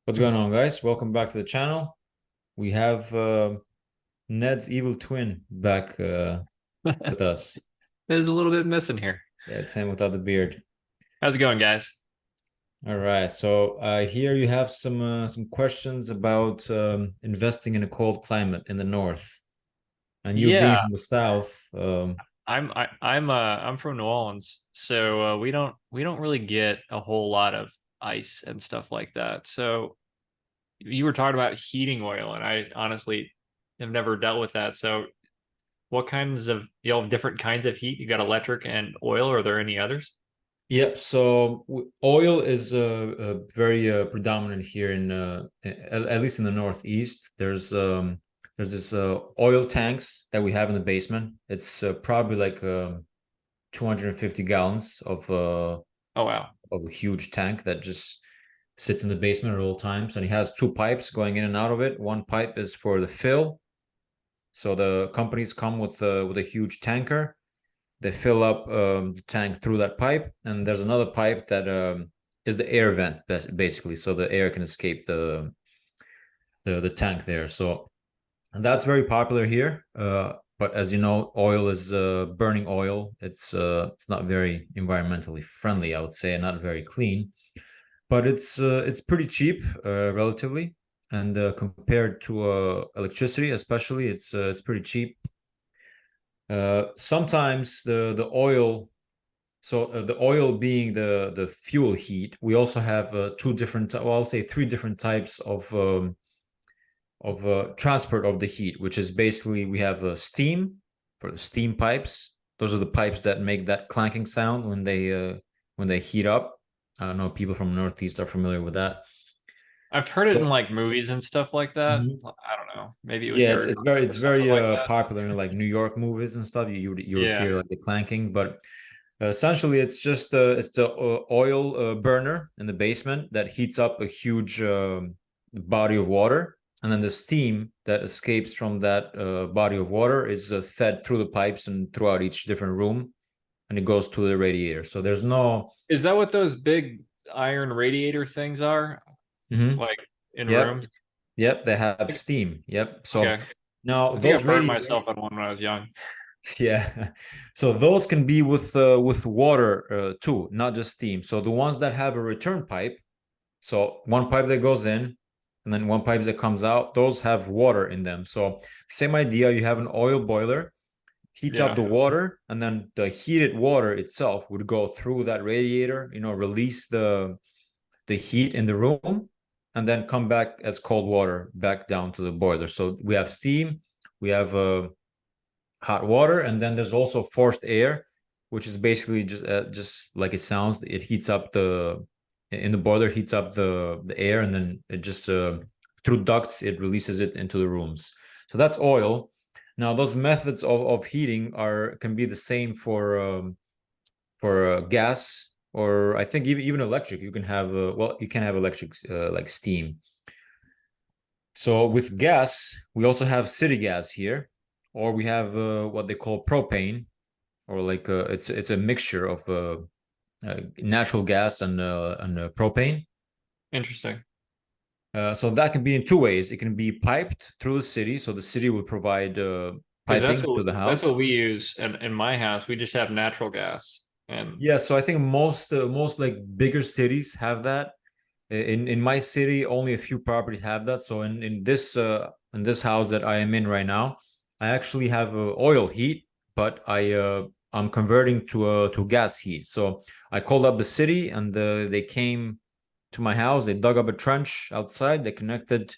What's going on, guys? Welcome back to the channel. We have Ned's evil twin back with us. There's a little bit missing here. Yeah, it's him without the beard. How's it going, guys? All right. So here you have some questions about investing in a cold climate in the north, and you being Yeah, from the south. I'm from New Orleans, so we don't really get a whole lot of ice and stuff like that. So you were talking about heating oil, and I honestly have never dealt with that. So what kinds of you have different kinds of heat? You got electric and oil. Are there any others? Yep. So oil is very predominant here in at least in the Northeast. There's this oil tanks that we have in the basement. It's probably like 250 gallons Oh wow. of a huge tank that just sits in the basement at all times, and he has two pipes going in and out of it. One pipe is for the fill, so the companies come with a huge tanker. They fill up the tank through that pipe, and there's another pipe that is the air vent, basically, so the air can escape the tank there. So and that's very popular here. But as you know, oil is burning oil. It's not very environmentally friendly, I would say, and not very clean. But it's pretty cheap, relatively, and compared to electricity, especially, it's pretty cheap. Sometimes the oil, the oil being the fuel heat, we also have two different, well, I'll say three different types of transport of the heat, which is basically we have steam for the steam pipes. Those are the pipes that make that clanking sound when they heat up. I don't know if people from the Northeast are familiar with that. I've heard it in So, like movies and stuff like that. mhm. I don't know. Maybe it was Yeah, Harry Potter it's or something very like that. popular in like New York movies and stuff. You would Yeah. hear like the clanking, but essentially it's just it's the oil burner in the basement that heats up a huge body of water, and then the steam that escapes from that body of water is fed through the pipes and throughout each different room, and it goes to the radiator. So there's no. Is that what those big iron radiator things are? Mhm. Like in Yep, rooms? yep, they have steam. Yep. So Okay. now I think I those burned radiators. myself on one when I was young. Yeah. So those can be with water too, not just steam. So the ones that have a return pipe, so one pipe that goes in and then one pipe that comes out, those have water in them. So same idea, you have an oil boiler, heats up Yeah. the water, and then the heated water itself would go through that radiator, release the heat in the room, and then come back as cold water back down to the boiler. So we have steam, we have hot water, and then there's also forced air, which is basically just like it sounds. It heats up the in the boiler, heats up the air, and then it just through ducts it releases it into the rooms. So that's oil. Now those methods of heating are can be the same for gas, or I think even electric. You can have well, you can have electric like steam. So with gas, we also have city gas here, or we have what they call propane, or like it's a mixture of natural gas and propane. Interesting. So that can be in two ways. It can be piped through the city, so the city will provide Because that's piping to what the that's house. what we use in my house. We just have natural gas. And Yeah, so I think most like bigger cities have that. In my city, only a few properties have that. So in this house that I am in right now, I actually have oil heat, but I'm converting to gas heat. So I called up the city, and they came to my house. They dug up a trench outside. They connected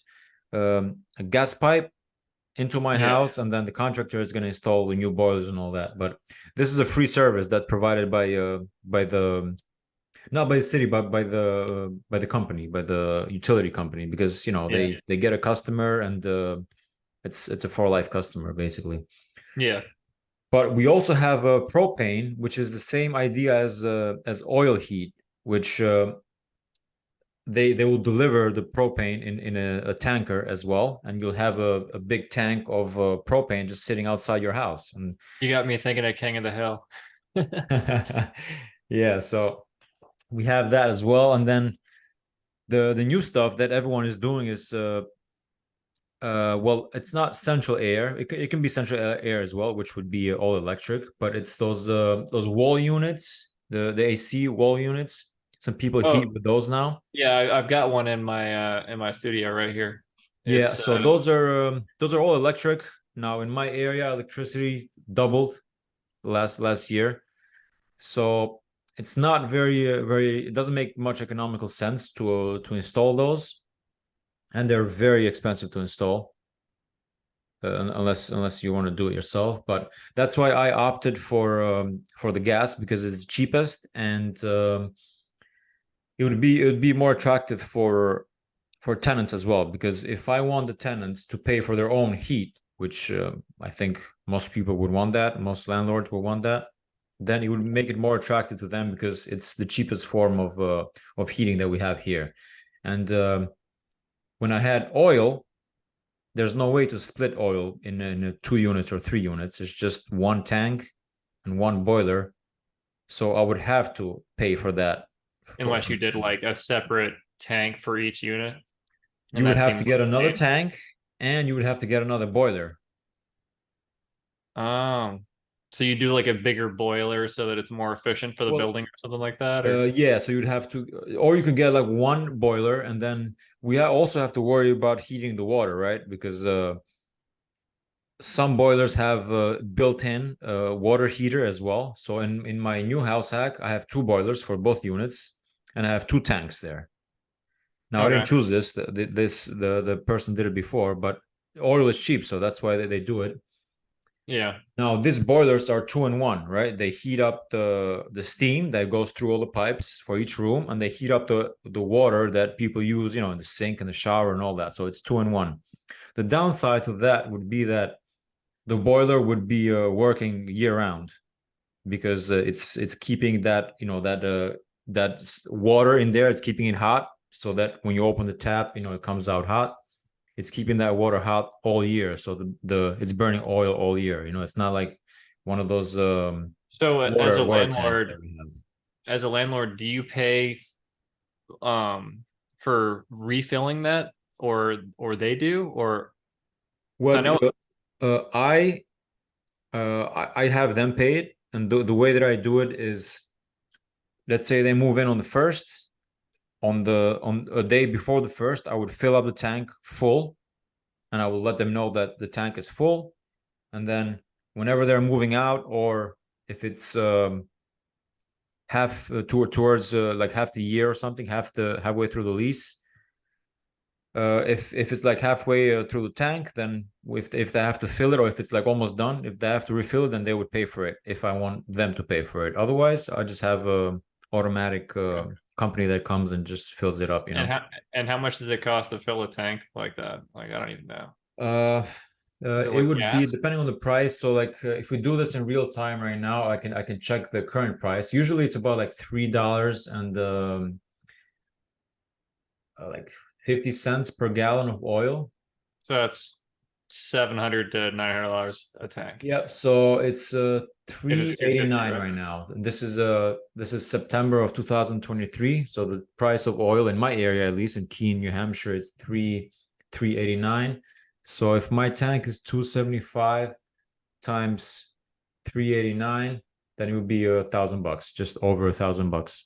a gas pipe into my yeah. house, and then the contractor is going to install the new boilers and all that. But this is a free service that's provided by the not by the city, but by the company, by the utility company, because Yeah. they get a customer, and it's a for life customer basically. Yeah. But we also have propane, which is the same idea as oil heat, which they will deliver the propane in a tanker as well, and you'll have a big tank of propane just sitting outside your house. And You got me thinking of King of the Hill. yeah, so we have that as well, and then The new stuff that everyone is doing is well, it's not central air. It can be central air as well, which would be all electric, but it's those wall units, the AC wall units. Some people heat Oh, with those now. yeah, I've got one in my studio right here. Yeah, It's so those are all electric. Now in my area, electricity doubled last year. So it's not very it doesn't make much economical sense to install those, and they're very expensive to install. Unless you want to do it yourself. But that's why I opted for the gas because it's cheapest, and it would be more attractive for tenants as well. Because if I want the tenants to pay for their own heat, which I think most people would want that, most landlords would want that, then it would make it more attractive to them because it's the cheapest form of heating that we have here. And when I had oil, there's no way to split oil in 2 units or 3 units. It's just one tank and one boiler. So I would have to pay for that. unless you did like a separate tank for each unit, and You would that have to seems get another insane. tank and you would have to get another boiler. Oh, so you do like a bigger boiler so that it's more efficient for the Well, building or something like that, or yeah, so you'd have to, or you could get like one boiler, and then we also have to worry about heating the water, right? Because some boilers have built-in water heater as well. So in my new house hack, I have two boilers for both units, and I have two tanks there. Now I didn't okay, choose this. The person did it before, but oil is cheap, so that's why they do it. yeah, Now these boilers are 2-in-1, right? They heat up the steam that goes through all the pipes for each room, and they heat up the water that people use, in the sink and the shower and all that. So it's 2-in-1. The downside to that would be that the boiler would be working year round because it's keeping that water in there. It's keeping it hot so that when you open the tap, it comes out hot. It's keeping that water hot all year, so the it's burning oil all year. It's not like one of those so water tanks that we have. as a landlord, do you pay for refilling that, or they do, or so I What know. I have them paid, and the way that I do it is, let's say they move in on the first, on a day before the first, I would fill up the tank full, and I will let them know that the tank is full, and then whenever they're moving out, or if it's half towards like half the year or something, halfway through the lease. If it's like halfway through the tank, then if they have to fill it, or if it's like almost done, if they have to refill it, then they would pay for it if I want them to pay for it. Otherwise, I just have a automatic company that comes and just fills it up. And how much does it cost to fill a tank like that? Like I don't even know. Uh, Is it it like would be gas? depending on the price. So like if we do this in real time right now, I can check the current price. Usually it's about like $3 and like 50 cents per gallon of oil. So that's $700 to $900 a tank. Yep. So it's If it's 250, 389 right? right now. This is September of 2023. So the price of oil in my area, at least in Keene, New Hampshire, is 389. So if my tank is 275 times 389, then it would be $1,000, just over $1,000.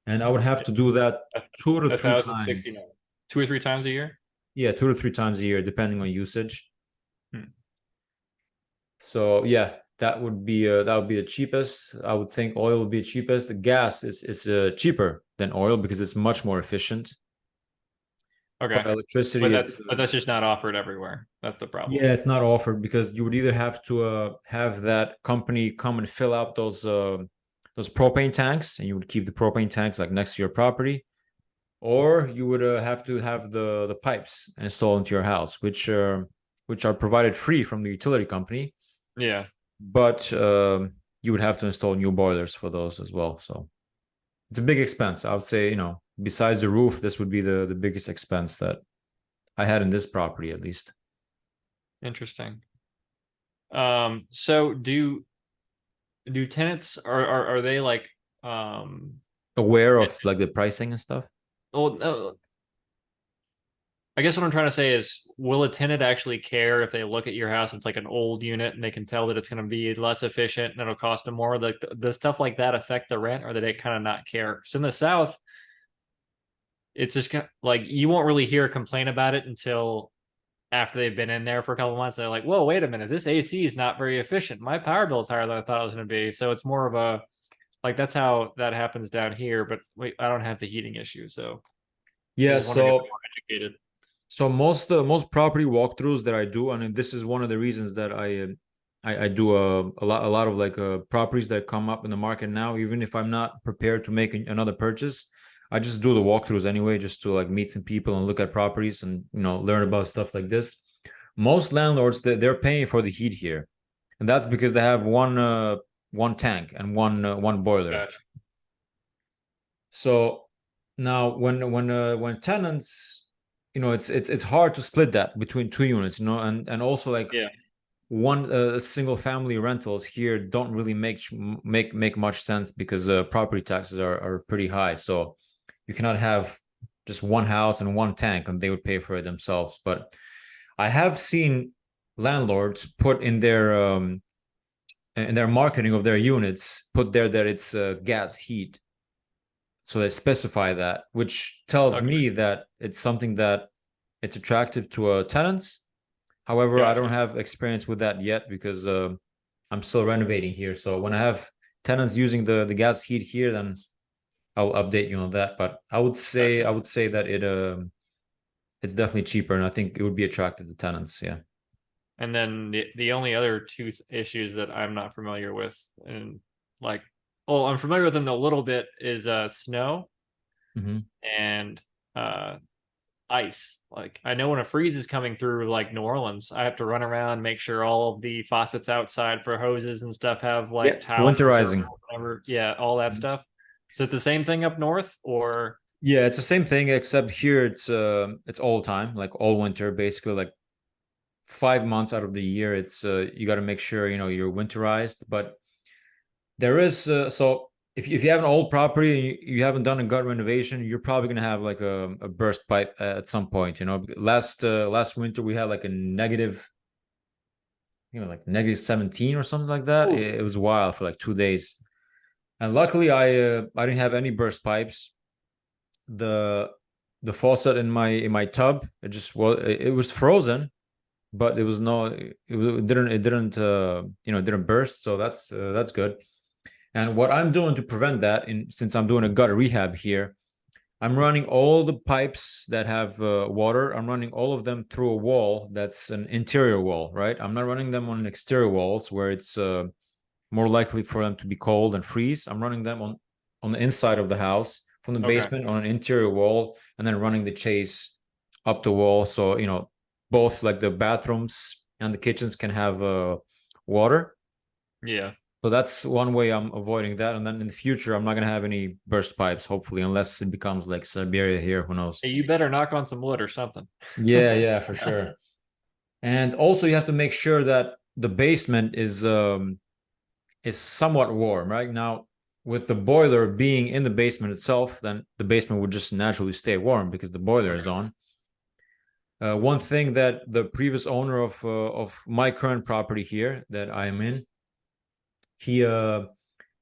And I would have to do that two to A three thousand sixty times. nine. 2 or 3 times a year. Yeah, 2 to 3 times a year, depending on usage. Hmm. So yeah, that would be the cheapest. I would think oil would be the cheapest. The gas is cheaper than oil because it's much more efficient. Okay, But electricity, but that's just not offered everywhere. That's the problem. yeah, it's not offered because you would either have to have that company come and fill out those propane tanks, and you would keep the propane tanks like next to your property, or you would have to have the pipes installed into your house, which are provided free from the utility company, Yeah, but you would have to install new boilers for those as well. So it's a big expense. I would say, besides the roof, this would be the biggest expense that I had in this property, at least. interesting. So do tenants are they like Aware of like the pricing and stuff. well, I guess what I'm trying to say is, will a tenant actually care if they look at your house? It's like an old unit, and they can tell that it's going to be less efficient and it'll cost them more. Like, does stuff like that affect the rent, or do they kind of not care? Because in the South, it's just like you won't really hear a complaint about it until after they've been in there for a couple months. They're like, "Whoa, wait a minute, this AC is not very efficient. My power bill is higher than I thought it was going to be." So it's more of a like that's how that happens down here. But wait, I don't have the heating issue, so I Yeah, was wondering if so they're more educated. most property walkthroughs that I do, and this is one of the reasons that I do a lot of like properties that come up in the market now. Even if I'm not prepared to make another purchase, I just do the walkthroughs anyway, just to like meet some people and look at properties and learn about stuff like this. Most landlords they're paying for the heat here, and that's because they have one tank and one boiler. Gotcha. So now when tenants, it's hard to split that between two units, and also like Yeah. one single family rentals here don't really make much sense because property taxes are pretty high. So you cannot have just one house and one tank and they would pay for it themselves. But I have seen landlords put in their marketing of their units, put there that it's gas heat, so they specify that, which tells Okay. me that it's something that it's attractive to tenants. However, I don't Gotcha. have experience with that yet because I'm still renovating here. So when I have tenants using the gas heat here, then I'll update you on that. But I Gotcha. would say that it's definitely cheaper, and I think it would be attractive to tenants. Yeah. And then the only other two issues that I'm not familiar with, and like, oh, I'm familiar with them a little bit, is snow Mm-hmm. and uh ice. Like I know when a freeze is coming through like New Orleans, I have to run around, make sure all of the faucets outside for hoses and stuff have Yeah. like towels or Winterizing. whatever. Yeah, all that stuff. Is it the same thing up north or Yeah, it's the same thing except here it's all time, like all winter, basically like 5 months out of the year. It's you got to make sure you're winterized. But there is so if you have an old property and you haven't done a gut renovation, you're probably gonna have like a burst pipe at some point. Last winter we had like a negative, like negative 17 or something like that. Ooh, It was wild for like 2 days, and luckily I didn't have any burst pipes. The the faucet in my tub, it was frozen, but it was no it didn't burst, so that's good. And what I'm doing to prevent that, since I'm doing a gutter rehab here, I'm running all the pipes that have water. I'm running all of them through a wall that's an interior wall, right? I'm not running them on exterior walls where it's more likely for them to be cold and freeze. I'm running them on the inside of the house from the okay. basement on an interior wall, and then running the chase up the wall. So both like the bathrooms and the kitchens can have water. Yeah. So that's one way I'm avoiding that. And then in the future, I'm not gonna have any burst pipes, hopefully, unless it becomes like Siberia here. Who knows? Hey, you better knock on some wood or something. Yeah, yeah, for sure. And also, you have to make sure that the basement is somewhat warm. Right now, with the boiler being in the basement itself, then the basement would just naturally stay warm because the boiler is Okay. on. One thing that the previous owner of my current property here that I am in, he uh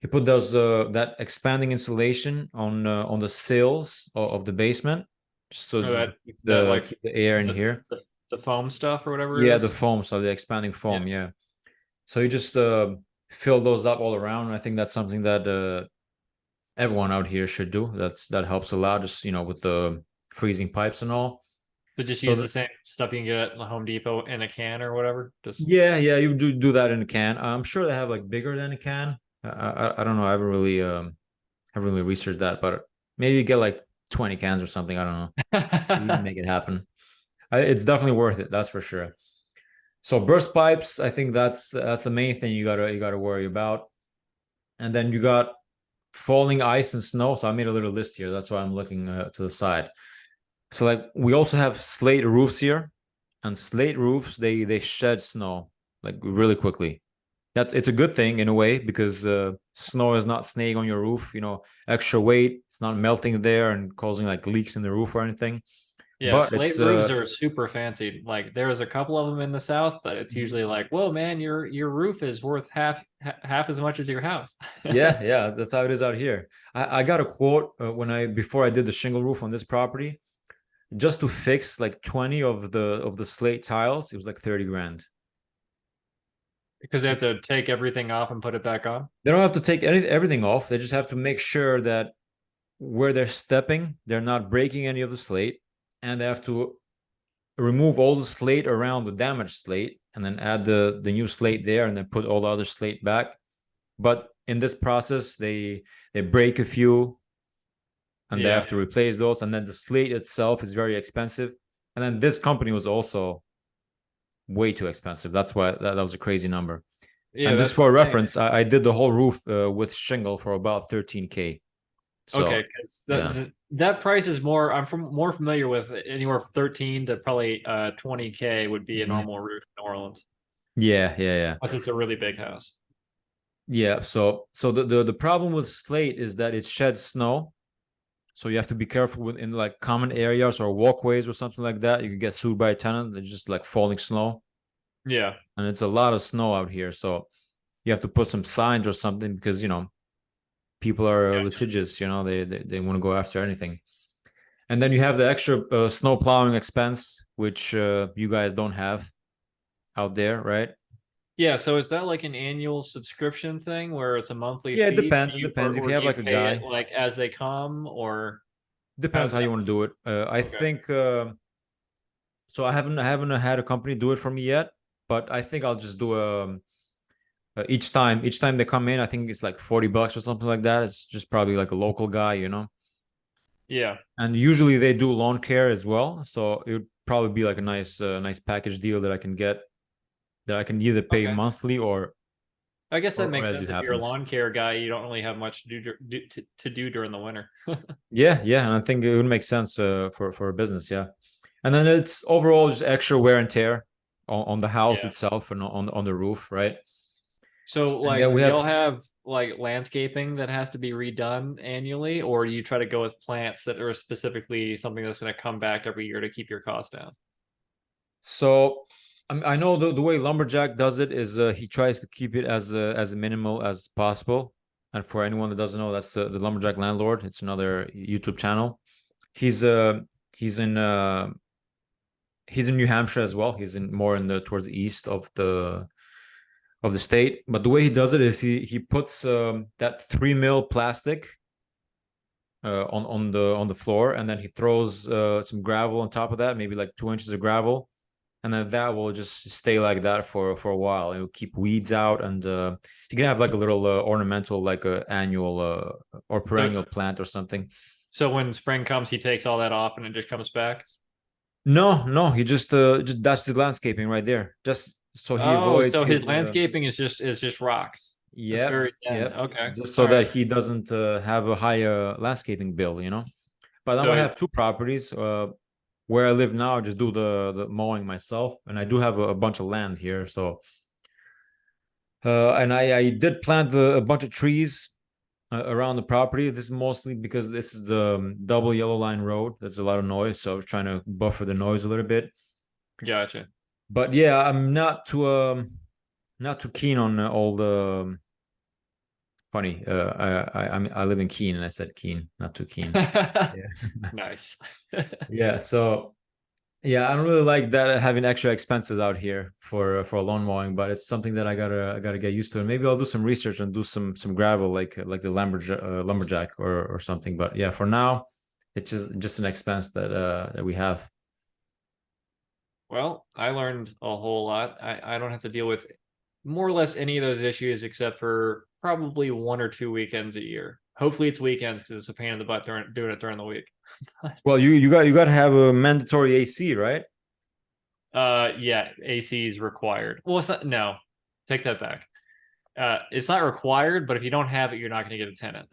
he put those that expanding insulation on the sills of the basement, just so Oh, just to that like keep the air in the, here. the foam stuff or whatever it Yeah, the is. foam, so the expanding Yeah. foam. Yeah, so you just fill those up all around. And I think that's something that everyone out here should do. That helps a lot, just with the freezing pipes and all. So just So use the same stuff you can get at the Home Depot in a can or whatever. Just yeah, yeah, you do that in a can. I'm sure they have like bigger than a can. I don't know. I haven't really researched that, but maybe you get like 20 cans or something. I don't know. You can make it happen. It's definitely worth it. That's for sure. So burst pipes, I think that's the main thing you gotta worry about. And then you got falling ice and snow. So I made a little list here. That's why I'm looking to the side. So like we also have slate roofs here, and slate roofs they shed snow like really quickly. It's a good thing in a way because snow is not staying on your roof. Extra weight. It's not melting there and causing like leaks in the roof or anything. Yeah, But slate it's roofs are super fancy. Like there's a couple of them in the South, but it's Mhm. usually like, whoa, man, your roof is worth half as much as your house. Yeah, that's how it is out here. I got a quote when I before I did the shingle roof on this property, just to fix like 20 of the slate tiles. It was like 30 grand. Because they have to take everything off and put it back on. They don't have to take everything off. They just have to make sure that where they're stepping, they're not breaking any of the slate, and they have to remove all the slate around the damaged slate, and then add the new slate there, and then put all the other slate back. But in this process, they break a few, and they Yeah. have to replace those, and then the slate itself is very expensive. And then this company was also way too expensive. That's why that was a crazy number. Yeah, And just that's the for thing. reference, I did the whole roof with shingle for about 13K. Okay, So because yeah, that price is more. More familiar with anywhere from 13 to probably 20K would be a Mhm. normal roof in New Orleans, Yeah. unless it's a really big house. Yeah. So the problem with slate is that it sheds snow. So you have to be careful in like common areas or walkways or something like that. You can get sued by a tenant. It's just like falling snow, Yeah. and it's a lot of snow out here. So you have to put some signs or something because people are litigious. They want to go after anything. And then you have the extra snow plowing expense, which you guys don't have out there, right? Yeah, so is that like an annual subscription thing where it's a monthly Yeah, it fee? depends. Do It you depends. If or you do have you like a pay it guy, like as they come, or depends how's how that you want to do it. I work? Okay. think so. I haven't had a company do it for me yet, but I think I'll just do each time they come in. I think it's like $40 or something like that. It's just probably like a local guy. Yeah. And usually they do lawn care as well, so it would probably be like a nice package deal that I can get, that I can either pay Okay. monthly or I guess that or, or makes as sense. it If you're a happens. lawn care guy, you don't really have much to do during the winter. Yeah, and I think it would make sense for a business. Yeah, and then it's overall just extra wear and tear on the house Yeah. itself and on the roof, right? So And like then we do y'all have have like landscaping that has to be redone annually, or do you try to go with plants that are specifically something that's going to come back every year to keep your costs down? so I know the way Lumberjack does it is he tries to keep it as minimal as possible. And for anyone that doesn't know, that's the Lumberjack Landlord. It's another YouTube channel. He's uh he's in uh he's in New Hampshire as well. He's in more in the towards the east of the state. But the way he does it is he puts that 3 mil plastic on the floor, and then he throws some gravel on top of that, maybe like 2 inches of gravel, and then that will just stay like that for a while. It will keep weeds out, and you can have like a little ornamental, like a annual or So perennial plant or something. so when spring comes, he takes all that off and it just comes back. No, he just does the landscaping right there, just so he Oh, avoids so his his landscaping is just rocks. That's yep, very zen. yep, Okay. just All so right. that he doesn't have a higher landscaping bill. But now So I his have two properties. Where I live now, I just do the mowing myself, and I do have a bunch of land here. So, and I did plant a bunch of trees around the property. This is mostly because this is the double yellow line road. There's a lot of noise, so I was trying to buffer the noise a little bit. gotcha. But yeah, I'm not too keen on all the funny. I live in Keene, and I said Keene, not too keen. Yeah, Nice. yeah. So yeah, I don't really like that having extra expenses out here for lawn mowing, but it's something that I gotta get used to. And maybe I'll do some research and do some gravel, like the lumberjack or something. But yeah, for now, it's just an expense that we have. Well, I learned a whole lot. I don't have to deal with more or less any of those issues except for probably 1 or 2 weekends a year. Hopefully it's weekends because it's a pain in the butt doing it during the week. Well, you got to have a mandatory AC, right? Yeah, AC is required. Well, it's not, no, take that back. It's not required, but if you don't have it, you're not going to get a tenant.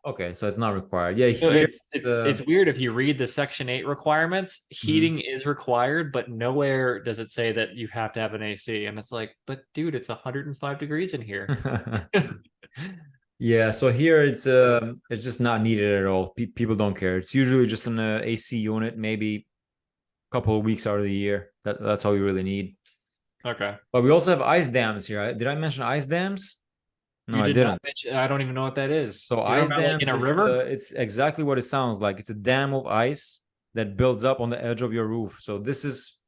Okay, so it's not required. Yeah, So here it's weird if you read the Section 8 requirements, mhm. heating is required, but nowhere does it say that you have to have an AC. And it's like, but dude, it's 105 degrees in here. Yeah, so here it's just not needed at all. People don't care. It's usually just an AC unit, maybe a couple of weeks out of the year. That's all you really need. Okay. But we also have ice dams here. Did I mention ice dams? No, You I did not didn't. mention, I don't even know what that is. So You're talking ice about like in dams, a river? it's exactly what it sounds like. It's a dam of ice that builds up on the edge of your roof. So this is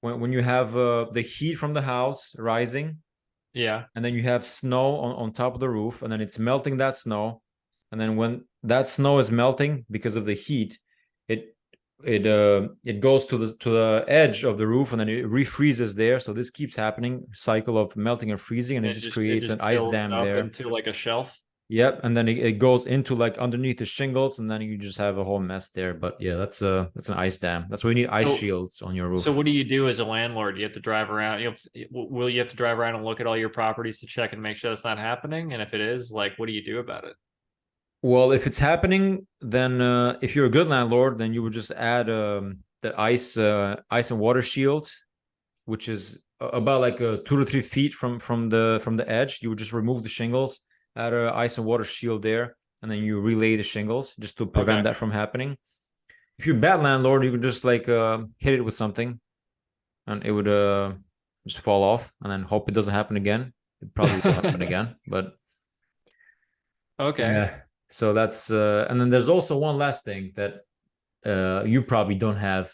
when you have the heat from the house rising, Yeah. and then you have snow on top of the roof, and then it's melting that snow. And then when that snow is melting because of the heat, it it goes to the edge of the roof and then it refreezes there. So this keeps happening, cycle of melting and freezing, and it just It creates just an ice builds dam up there. into like a shelf. Yep, and then it goes into like underneath the shingles, and then you just have a whole mess there. But yeah, that's an ice dam. That's why you need ice So shields on your so roof. what do you do as a landlord? You have to drive around. Will you have to drive around and look at all your properties to check and make sure that's not happening? And if it is, like, what do you do about it? Well, if it's happening, then if you're a good landlord, then you would just add the ice and water shield, which is about like 2 to 3 feet from the edge. You would just remove the shingles, add a ice and water shield there, and then you relay the shingles just to Okay. prevent that from happening. If you're a bad landlord, you could just like hit it with something, and it would just fall off, and then hope it doesn't happen again. It probably will happen again, but Okay. yeah. So that's and then there's also one last thing that you probably don't have.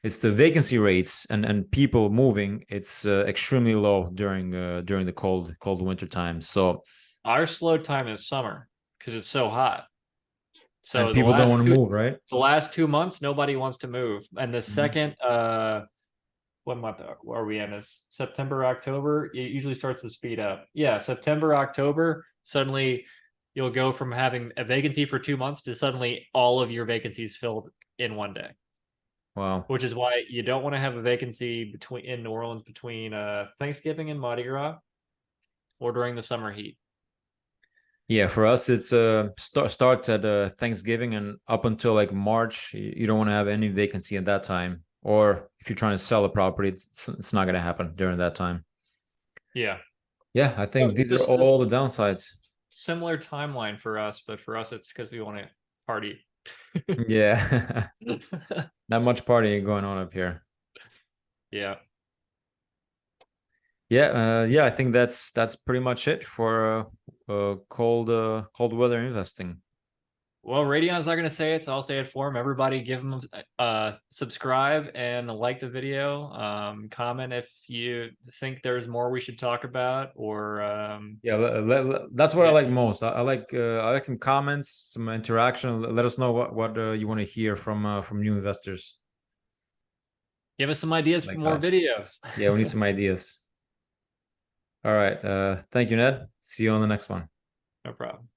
It's the vacancy rates and people moving. It's extremely low during the cold winter times. So Our slow time is summer because it's so hot. and So people don't want to move, right? the last 2 months, nobody wants to move. And the Mhm. second what month are we in? Is September, October? It usually starts to speed up. Yeah, September, October, suddenly you'll go from having a vacancy for 2 months to suddenly all of your vacancies filled in one day. Wow. Which is why you don't want to have a vacancy between in New Orleans between Thanksgiving and Mardi Gras or during the summer heat. Yeah, for us it's starts at Thanksgiving and up until like March. You don't want to have any vacancy at that time. Or if you're trying to sell a property, it's not going to happen during that time. Yeah. Yeah, I So think these are this is all the downsides. similar timeline for us, but for us it's because we want to party. Yeah. Not much partying going on up here. Yeah. Yeah, I think that's pretty much it for cold weather investing. Well, Radion's not going to say it, so I'll say it for him. Everybody give him subscribe and like the video. Comment if you think there's more we should talk about or Yeah, that's what I yeah, like most. I like some comments, some interaction. Let us know what you want to hear from new investors give us some ideas for like more us. videos. Yeah, we need some ideas. All right. Thank you, Ned. See you on the next one. No problem.